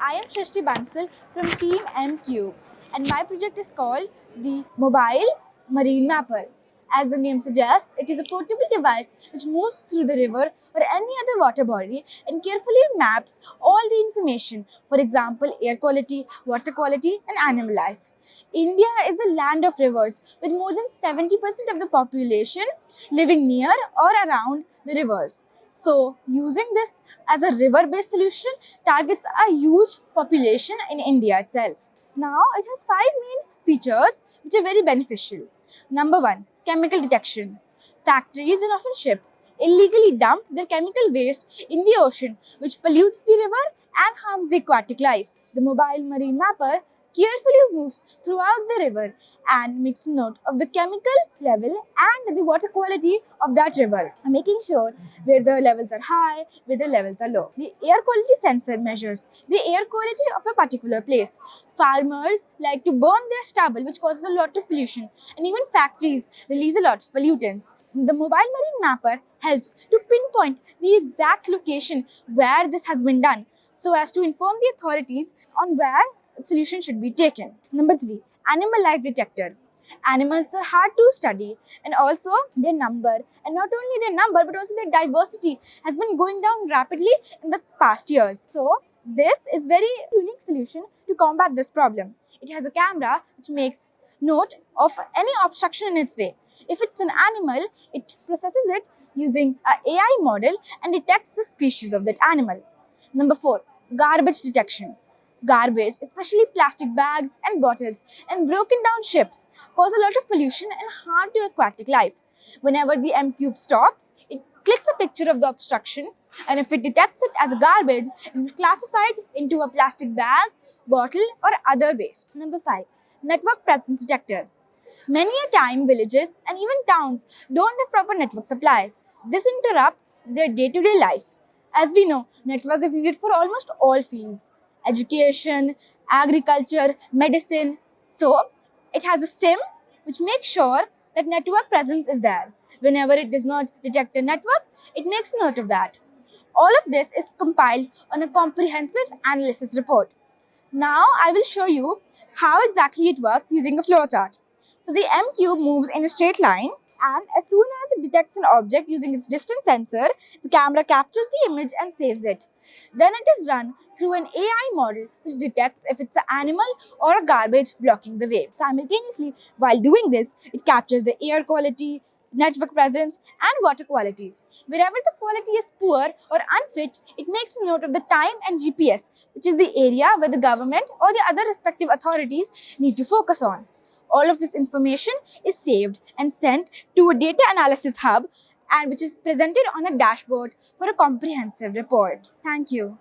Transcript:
I am Shrishti Bansal from Team MCube, and my project is called the Mobile Marine Mapper. As the name suggests, it is a portable device which moves through the river or any other water body and carefully maps all the information, for example, air quality, water quality, and animal life. India is a land of rivers with more than 70% of the population living near or around the rivers. So, using this as a river-based solution targets a huge population in India itself. Now, it has five main features which are very beneficial. Number one, chemical detection. Factories and often ships illegally dump their chemical waste in the ocean, which pollutes the river and harms the aquatic life. The mobile marine mapper carefully moves throughout the river and makes note of the chemical level and the water quality of that river, making sure where the levels are high, where the levels are low. The air quality sensor measures the air quality of a particular place. Farmers like to burn their stubble, which causes a lot of pollution, and even factories release a lot of pollutants. The mobile marine mapper helps to pinpoint the exact location where this has been done so as to inform the authorities on where solution should be taken. Number three, animal life detector. Animals are hard to study, and also their number, and not only their number but also their diversity has been going down rapidly in the past years. So this is very unique solution to combat this problem. It has a camera which makes note of any obstruction in its way. If it's an animal, it processes it using an AI model and detects the species of that animal. Number four, garbage detection. Garbage, especially plastic bags and bottles and broken down ships, cause a lot of pollution and harm to aquatic life. Whenever the MCube stops, it clicks a picture of the obstruction, and if it detects it as a garbage, it will classify it into a plastic bag, bottle, or other waste. Number five, network presence detector. Many a time, villages and even towns don't have proper network supply. This interrupts their day-to-day life. As we know, network is needed for almost all fields: education, agriculture, medicine. So, it has a SIM which makes sure that network presence is there. Whenever it does not detect a network, it makes note of that. All of this is compiled on a comprehensive analysis report. Now I will show you how exactly it works using a flowchart. So the MCube moves in a straight line, and as soon as it detects an object using its distance sensor, the camera captures the image and saves it. Then it is run through an AI model which detects if it's an animal or a garbage blocking the way. Simultaneously, while doing this, it captures the air quality, network presence, and water quality. Wherever the quality is poor or unfit, it makes a note of the time and GPS, which is the area where the government or the other respective authorities need to focus on. All of this information is saved and sent to a data analysis hub, and which is presented on a dashboard for a comprehensive report. Thank you.